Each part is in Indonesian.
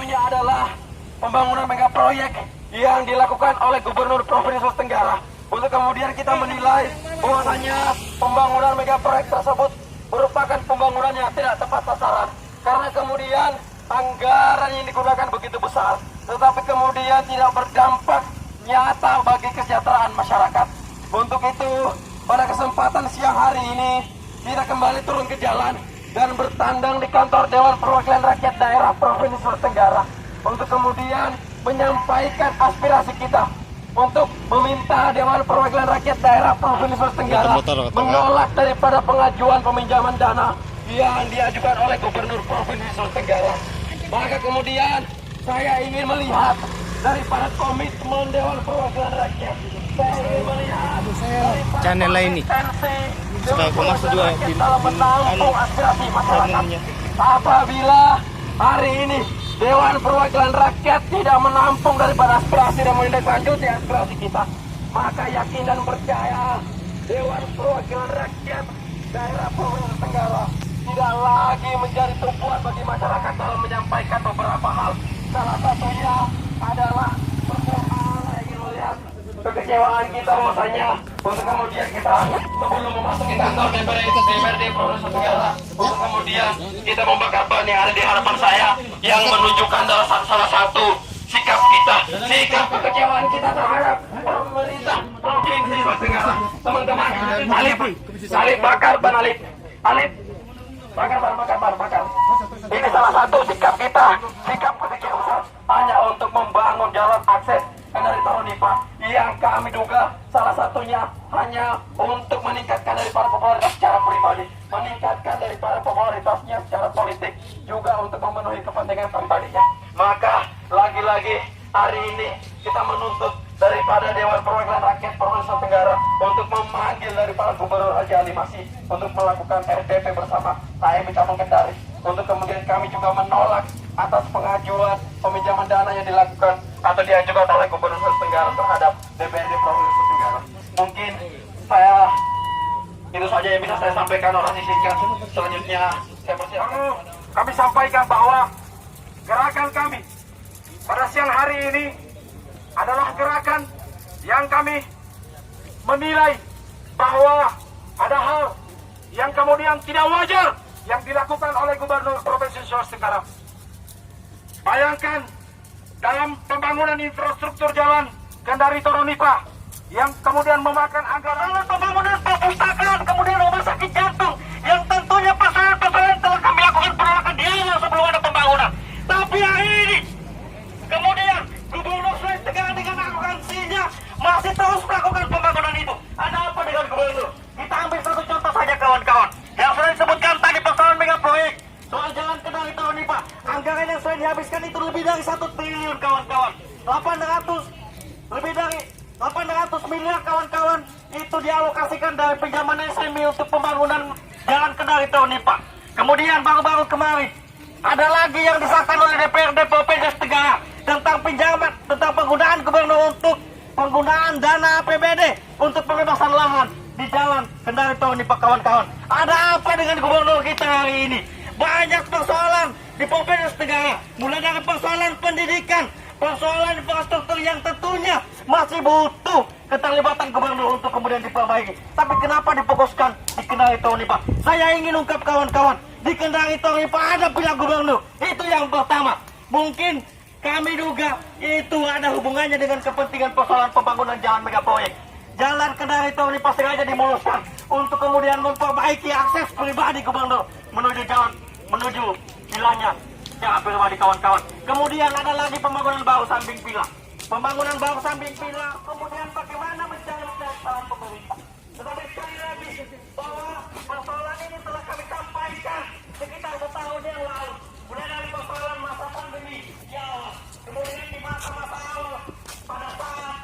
satunya adalah pembangunan mega proyek yang dilakukan oleh Gubernur Provinsi Sulawesi Tenggara. Untuk kemudian kita menilai bahwasanya pembangunan mega proyek tersebut merupakan pembangunan yang tidak tepat sasaran. Karena kemudian anggaran yang digunakan begitu besar, tetapi kemudian tidak berdampak nyata bagi kesejahteraan masyarakat. Untuk itu, pada kesempatan siang hari ini, kita kembali turun ke jalan dan bertandang di kantor Dewan Perwakilan Rakyat Daerah Provinsi Sulawesi Tenggara untuk kemudian menyampaikan aspirasi kita untuk meminta Dewan Perwakilan Rakyat Daerah Provinsi Sulawesi Tenggara menolak daripada pengajuan peminjaman dana yang diajukan oleh Gubernur Provinsi Sulawesi Tenggara. Maka kemudian saya ingin melihat daripada komitmen Dewan Perwakilan Rakyat. Saya ingin melihat channel lain nih. Sudah masuk juga dalam menampung aspirasi masyarakat. Apabila hari ini Dewan Perwakilan Rakyat tidak menampung daripada aspirasi dan menindaklanjuti aspirasi kita, maka yakin dan percaya Dewan Perwakilan Rakyat Daerah Provinsi Tenggara tidak lagi menjadi tumpuan bagi masyarakat dalam menyampaikan beberapa hal. Salah satunya adalah persoalan yang ingin melihat kekecewaan kita bahwasanya untuk kemudian kita sebelum memasuki kantor DPRD Provinsi Tenggara untuk kemudian kita membakar ban yang ada di hadapan saya yang menunjukkan salah satu sikap kita, sikap kekecewaan kita terhadap pemerintah Provinsi Sulawesi Tenggara. Teman-teman, Alif bakar ban, Alif bakar. Ini salah satu sikap kita, sikap kekecewaan hanya untuk membangun jalan akses dari Toronipa yang kami duga salah satunya hanya untuk meningkatkan daripada popularitas secara pribadi, meningkatkan daripada popularitasnya secara politik, juga untuk memenuhi kepentingan pribadinya. Maka lagi-lagi hari ini kita menuntut daripada Dewan Perwakilan Rakyat Provinsi Tenggara untuk memanggil daripada Gubernur Haji Ali Masih untuk melakukan RDP bersama KM Cabang Kendari. Untuk kemudian kami juga menolak atas pengajuan peminjaman dana yang dilakukan atau diajukan oleh Gubernur Sulawesi Tenggara terhadap DPRD Provinsi Sulawesi Tenggara. Mungkin itu saja yang bisa saya sampaikan orasi singkat. Selanjutnya saya persilakan. Kami sampaikan bahwa gerakan kami pada siang hari ini adalah gerakan yang kami menilai bahwa ada hal yang kemudian tidak wajar yang dilakukan oleh Gubernur Provinsi Sulawesi Tenggara. Bayangkan dalam pembangunan infrastruktur jalan Kendari Toronipa yang kemudian memakan anggaran pembangunan perpustakaan, kemudian rumah sakit jantung yang tentunya persoalan-persoalan telah kami lakukan penolakan di awal sebelum ada pembangunan. Tapi hari ini kemudian Gubernur Sulawesi Tenggara dengan arogansinya masih terus melakukan pembangunan itu. Ada apa dengan Gubernur? Kita ambil satu contoh saja kawan-kawan yang sudah disebutkan tadi, persoalan mega proyek soal jalan Kendari Toronipa. Anggaran yang sudah dihabiskan itu lebih dari 1 triliun kawan-kawan. Lebih dari 800 miliar kawan-kawan itu dialokasikan dari pinjaman SME untuk pembangunan jalan Kendari Toronipa. Kemudian baru-baru kemarin ada lagi yang disahkan oleh DPRD Provinsi Tenggara tentang pinjaman, tentang penggunaan Gubernur untuk penggunaan dana APBD untuk pembebasan lahan di jalan Kendari Toronipa kawan-kawan. Ada apa dengan Gubernur kita hari ini? Banyak persoalan di Provinsi Tenggara, mulai dari persoalan pendidikan, persoalan infrastruktur yang tentunya masih butuh keterlibatan Gubernur untuk kemudian diperbaiki. Tapi kenapa difokuskan di Kendari Toronipa? Saya ingin ungkap kawan-kawan, di Kendari Toronipa ada pihak Gubernur. Itu yang pertama. Mungkin kami duga itu ada hubungannya dengan kepentingan persoalan pembangunan jalan mega proyek. Jalan Kendari Toronipa sengaja dimuluskan untuk kemudian memperbaiki akses pribadi Gubernur menuju vilanya secara pribadi kawan-kawan. Kemudian ada lagi pembangunan baru samping villa. Kemudian bagaimana mencari kesejahteraan pemerintah. Tetapi sekali lagi bahwa persoalan ini telah kami sampaikan sekitar 1 tahun yang lalu. Mulai dari persoalan masa pandemi di awal, kemudian di masa-masa awal pada saat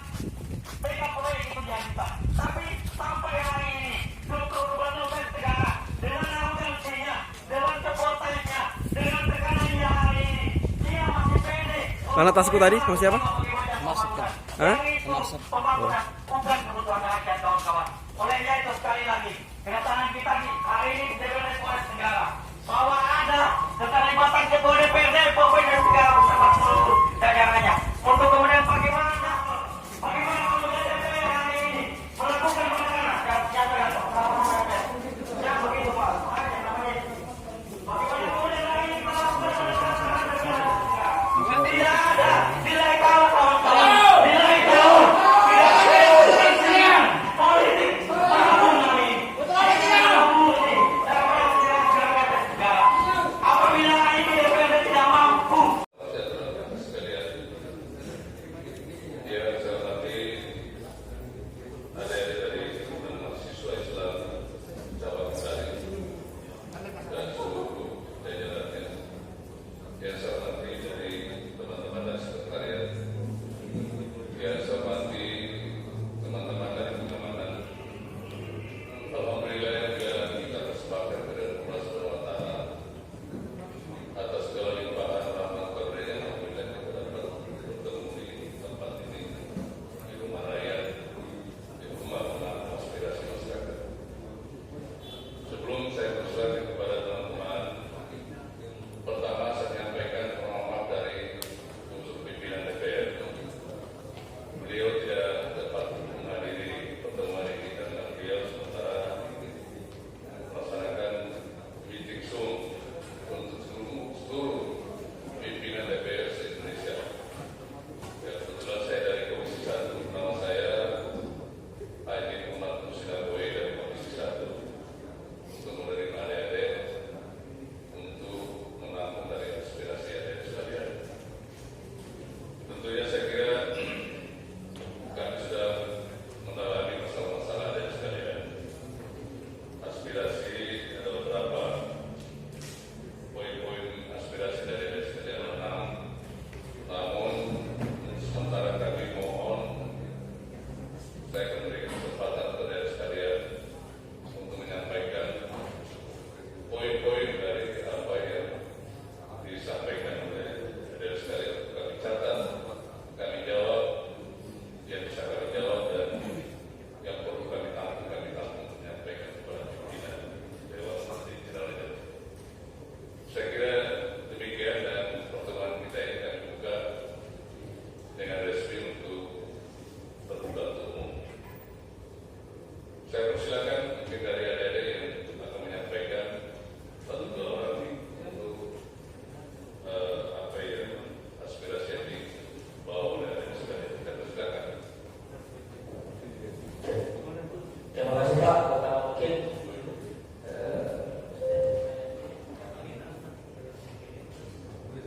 mega proyek itu diajukan. Tapi sampai hari ini Gubernur Sulawesi Tenggara dengan arogansinya, dengan kepotannya, dengan tekanannya hari ini, dia masih pede. Mana tasku tadi? Sama siapa? Masuk kan? Hah? Masuk. Pembangunan bukan kebutuhan rakyat kawan-kawan. Olehnya itu sekali lagi kedatangan kita hari ini di DPRD Provinsi Tenggara bahwa ada keterlibatan ketua DPRD Provinsi Tenggara bersama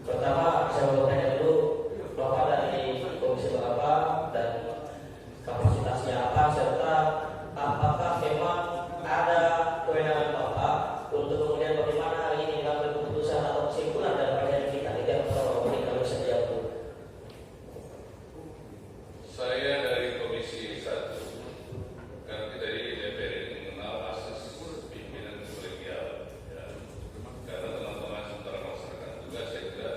Pertama, saya mau tanya dulu Bapak dari komisi berapa dan kapasitasnya apa, serta apakah memang ada kewenangan Bapak untuk kemudian bagaimana hari ini mengambil keputusan atau kesimpulan dari pertanyaan kita. Ini yang perlu kalau saya jawab. Saya dari Komisi 1, karena kita di DPR ini mengenal asas pimpinan kolegial, ya. Karena teman-teman sementara melaksanakan tugas, saya kira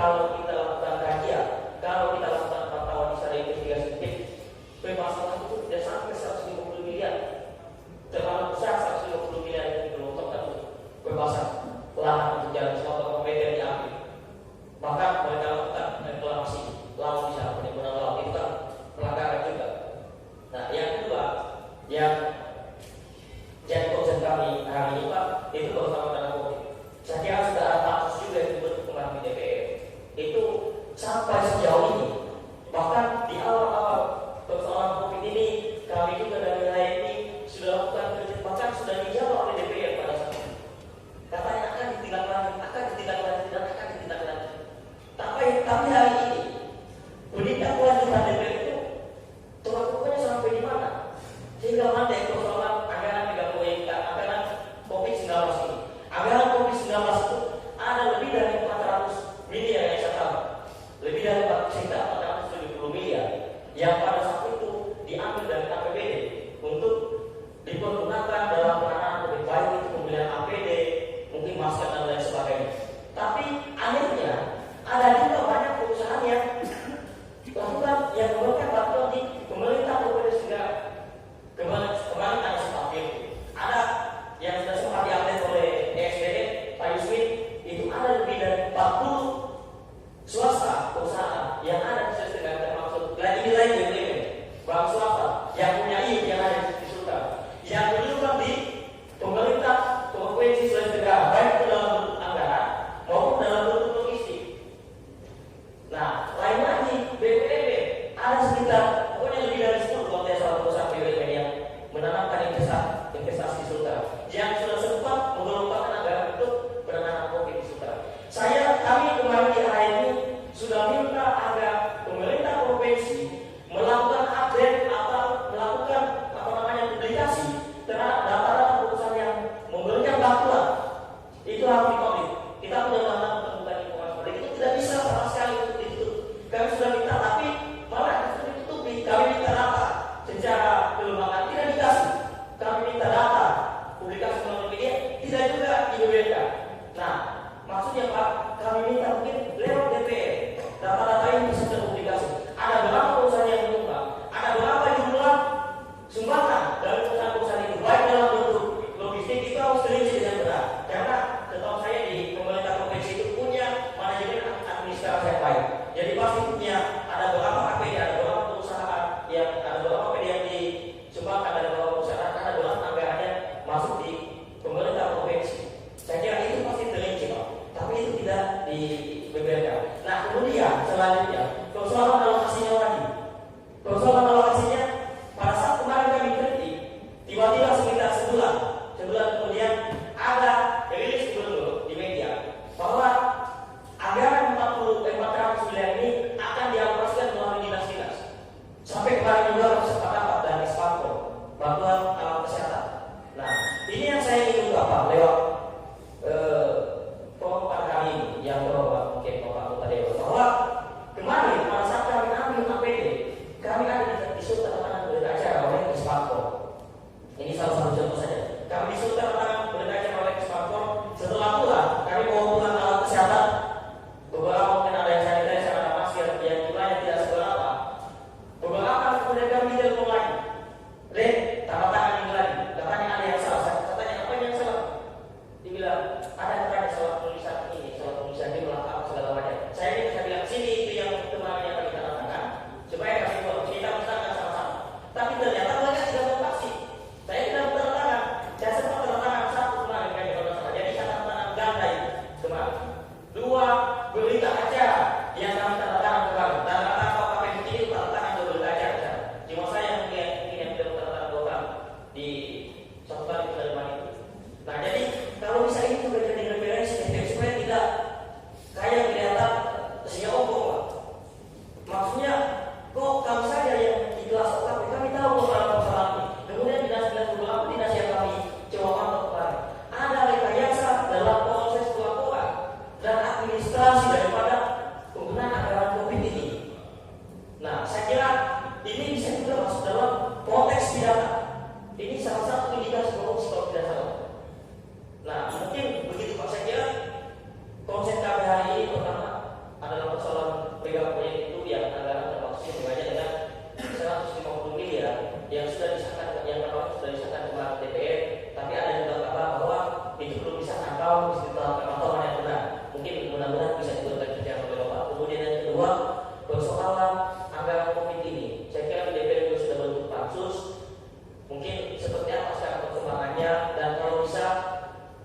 kalau kita lakukan kajian, kalau kita lakukan pantauan di sana investigasi tim, pembahasan itu sudah sampai 150 miliar. Terlalu besar 150 miliar yang digelontorkan untuk pembahasan lahan untuk jalan suatu meter diambil. Bahkan mereka lakukan reklamasi laut di sana, penimbunan laut itu kan pelanggaran juga. Nah, yang kedua yang jadi concern kami hari ini Pak, itu bersama dengan COVID. Saya kira sudah ada pansus juga yang dibentuk kemarin di DPR. Itu sampai sejauh ini, bahkan di awal-awal persoalan COVID ini, kami juga dari HMI sudah lakukan kritik, bahkan sudah dijawab oleh DPR pada saat itu. Katanya akan ditindaklanjuti, tapi hari ini penindaklanjutan DPR itu pokoknya sampai di mana? Sehingga nanti persoalan anggaran 3 proyek anggaran COVID-19 ini. Anggaran COVID-19 itu ada lebih dari 400 miliar yang saya tahu. Lebih dari 470 miliar yang pada saat itu diambil dari APBD untuk dipergunakan dalam penanganan COVID, baik itu pembelian APD, mungkin masker dan lain sebagainya. Tapi akhirnya ada juga banyak perusahaan yang lakukan yang memberikan bantuan di pemerintah provinsi negara. Kemarin ada sempat ada yang sudah sempat diupdate oleh ESDM, Pak Yusmin, itu ada lebih dari 40 swasta perusahaan yang ada di Sulawesi Tenggara, termasuk lain bank swasta yang punya izin yang ada di Sultan, yang menyumbang di pemerintah provinsi Sulawesi Tenggara, baik itu dalam bentuk anggaran maupun dalam bentuk logistik. Nah, lain lagi BPMB ada sekitar pokoknya lebih dari 10 kalau tidak salah perusahaan BPMB yang menanamkan investasi di Sultan yang sudah sempat menggelontorkan anggaran untuk penanganan COVID di Sultan. Kami kemarin di HMI sudah minta agar pemerintah provinsi melakukan update atau melakukan publikasi terhadap data-data perusahaan yang memberikan bantuan. Itu harus dipublik. Kita sudah melakukan pembukaan informasi publik, itu tidak bisa sama sekali untuk ditutup. Kami sudah minta, tapi malah itu ditutupi. Kami minta data secara kelembagaan, tidak dikasih. Kami minta data publikasi melalui media, tidak juga diberikan. Nah, maksudnya Pak, kami minta mungkin lewat DPR data-data ini bisa terpublikasi. Ada berapa perusahaan yang menyumbang, ada berapa jumlah sumbangan dari perusahaan-perusahaan itu, baik dalam bentuk logistik, itu harus terinci dengan benar. Karena setahu saya di pemerintah provinsi itu punya manajemen administrasi yang baik. Jadi pasti punya ada berapa APD, ada berapa perusahaan yang ada berapa APD yang disumbangkan, ada berapa perusahaan, ada berapa anggarannya masuk di pemerintah provinsi. Saya kira itu pasti terinci Pak, tapi itu tidak dibeberkan. Nah, kemudian selanjutnya persoalan alokasinya lagi. Persoalan alokasinya pada saat kemarin kami kritik, tiba-tiba sekitar sebulan kemudian ada rilis gubernur di media bahwa anggaran 400 miliar ini akan dialokasikan melalui dinas-dinas. Sampai kemarin juga sempat dapat dari Sparko bantuan alat kesehatan. Nah, ini yang saya ingin juga Pak lewat program kami ini yang terhormat mungkin Bapak Anggota Dewan, bahwa kemarin pada saat kami ambil APD, kami ada di Sultan Tanah berita acara oleh Sparko. Ini salah satu contoh saja. Kami di Sultan Tanah berita acara oleh Sparko. Setelah pulang, kami mau pulang alat kesehatan. Beberapa mungkin ada yang sanitizer, ada masker yang jumlahnya tidak seberapa. Beberapa kemudian kami telepon lagi. Tanda tangan ini lagi. Katanya ada yang salah. Katanya apa yang salah? Dibilang ada katanya salah penulisan ini, salah penulisan jumlah apa segala macam. Saya bilang sini kedua, persoalan anggaran COVID ini. Saya kira DPR juga sudah bentuk pansus. Mungkin seperti apa sekarang perkembangannya, dan kalau bisa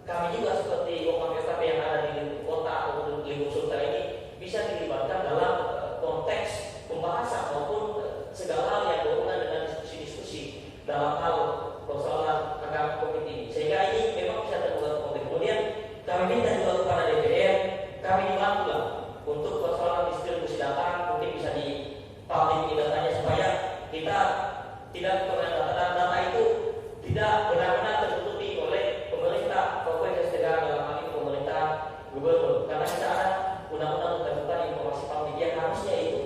kami juga seperti OKPKP yang ada di kota ataupun di lingkup Sultra ini bisa dilibatkan dalam konteks pembahasan maupun segala hal yang berhubungan dengan diskusi-diskusi dalam hal persoalan anggaran COVID ini, sehingga ini memang bisa terbuka ke publik. Kemudian kami minta juga kepada DPR, kami dibantulah untuk persoalan distribusi data, mungkin bisa di publik datanya supaya kita tidak data itu tidak benar-benar tertutupi oleh pemerintah provinsi negara, dalam hal ini pemerintah gubernur, karena kita ada undang-undang terbuka informasi publik yang harusnya itu,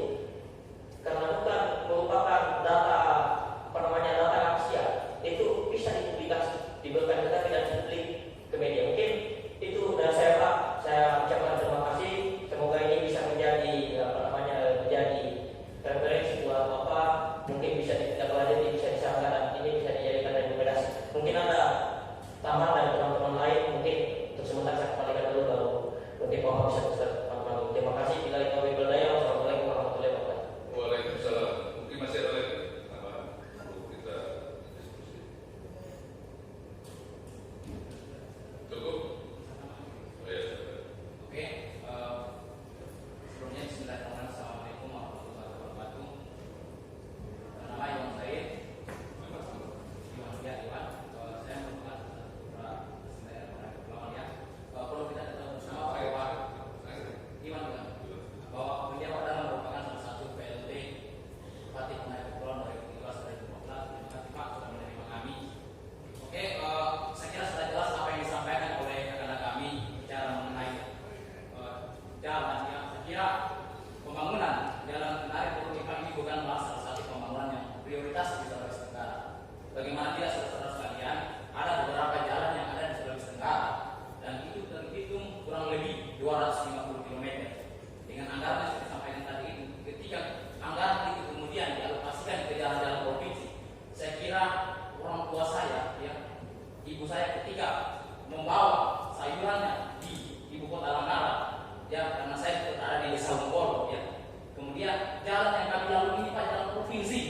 karena bukan merupakan data data rahasia, itu bisa dipublikasi, diberikan tetapi dan publik ke media. Mungkin itu dan saya ucapkan terima kasih. Semoga ini bisa menjadi menjadi referensi buat Bapak, mungkin bisa ditindaklanjuti, bisa disahkan, dan ini bisa dijadikan rekomendasi. Mungkin ada tambahan dari teman-teman lain, mungkin untuk sementara saya kembalikan dulu, baru mungkin Bapak bisa terus. Terima kasih. Bila itu berdaya, wassalamualaikum warahmatullahi wabarakatuh. Waalaikumsalam. Mungkin masih ada lagi tambahan perlu kita diskusi. Cukup? Oh, ya. Oke, sebelumnya bismillahirrahmanirrahim. Assalamualaikum warahmatullahi wabarakatuh. Nama Iwan Said. Iwan. Saya merupakan putra daerah Kepulauan ya. Perlu kita ketahui bersama bahwa Iwan bahwa beliau adalah merupakan salah satu PLT Bupati Penajam Kepulauan 2013 dari 2015. Terima kasih Pak sudah menerima kami. Oke, saya kira sudah jelas apa yang disampaikan oleh rekan kami bicara mengenai jalan ya. Saya kira pembangunan jalan Kenari Pulau Ikan ini bukanlah salah satu pembangunan yang prioritas di Sulawesi Tenggara. Bagaimana tidak saudara sekalian, ada beberapa jalan yang ada di Sulawesi Tenggara dan itu terhitung kurang lebih 250 km dengan anggaran yang saya sampaikan tadi itu. Ketika anggaran itu kemudian dialokasikan ke jalan-jalan provinsi, saya kira orang tua saya ya, ibu saya ketika membawa sayurannya di ibu kota Langara ya, karena saya berada di desa Longgolo ya, kemudian jalan yang kami lalui ini Pak jalan provinsi,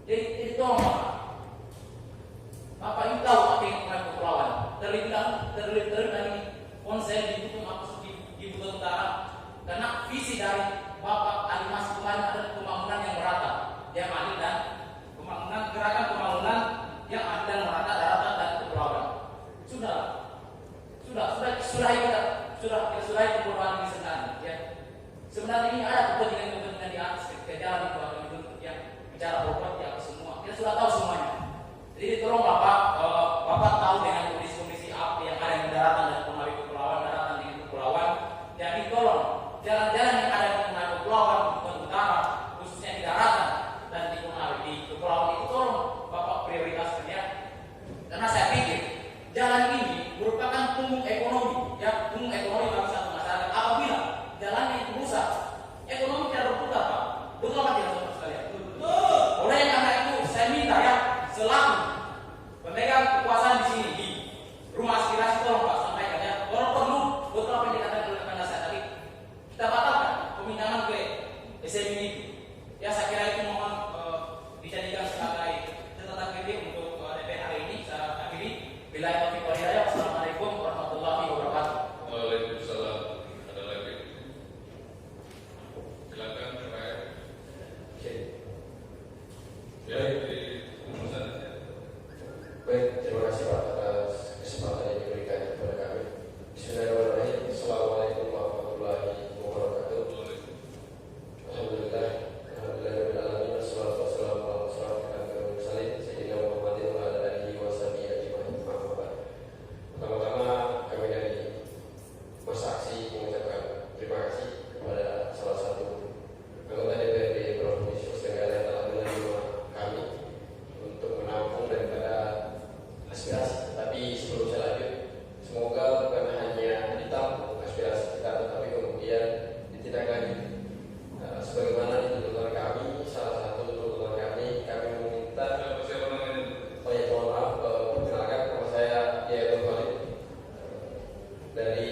jadi tolong Bapak ini tahu apa yang kemarin kepulauan terlibat dari konsen di Buton Utara, karena visi dari Bapak Ali Mas kemarin adalah pembangunan yang merata, yang adil dan gerakan pembangunan yang adil dan merata daratan dan kepulauan. Sudah pembunuhan ini sebenarnya ya. Sebenarnya ini ada kepentingan di atas kejalan itu akan dibentuk yang bicara properti apa semua. Kita sudah tahu semuanya. Jadi tolong Bapak tahu dengan kondisi apa yang ada di daratan dan pengaruh kepulauan, daratan di kepulauan. Jadi tolong jalan-jalan yang ada di pengaruh kepulauan, Buton Utara, khususnya di daratan dan di pengaruh di kepulauan itu tolong Bapak prioritaskan ya. Karena saya pikir jalan ini merupakan punggung ekonomi ya, punggung ekonomi bagi satu masyarakat. Apabila jalannya itu rusak, ekonomi tidak berputar Pak. Betul apa tidak saudara sekalian? Oleh karena itu saya minta ya, selaku pemegang kekuasaan di sini di rumah aspirasi, tolong Pak sampaikan ya, kalau perlu betul apa yang dikatakan oleh rekan saya tadi, kita batalkan pemindahan ke SMI ini. Ya saya kira itu mohon dijadikan sebagai catatan kritik untuk DPR hari ini. Saya akhiri. Bila taufiq wal hidayah. Wassalamualaikum warahmatullahi wabarakatuh. Waalaikumsalam. Ada lagi? Silakan Pak. Ya, di rumusan saja. Baik, terima kasih Pak atas kesempatan yang diberikan kepada kami. Bismillahirrahmanirrahim. Assalamualaikum warahmatullahi wabarakatuh. Alhamdulillah, alhamdulillahirabbil alamin. Wassalatu wassalamu ala asyrofil mursalin sayyidina Muhammadin wa ala alihi wa sahbihi ajmain. Pertama-tama kami dari Mas Aksi mengucapkan terima kasih kepada salah satu anggota DPRD Provinsi Sulawesi Tenggara yang telah menerima kami untuk menampung daripada aspirasi. Tetapi sebelum saya lanjut, semoga bukan hanya ditampung aspirasi kita, tetapi kemudian ditindaklanjuti. Sebagaimana tuntutan kami, salah satu tuntutan kami meminta. Siapa namanya? Oh ya, mohon maaf, perkenalkan nama saya Yaitu Khalid dari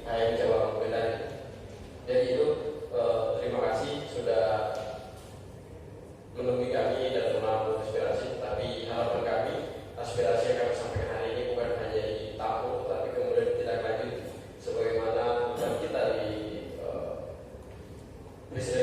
HM Cabang Medan. Jadi itu terima Presiden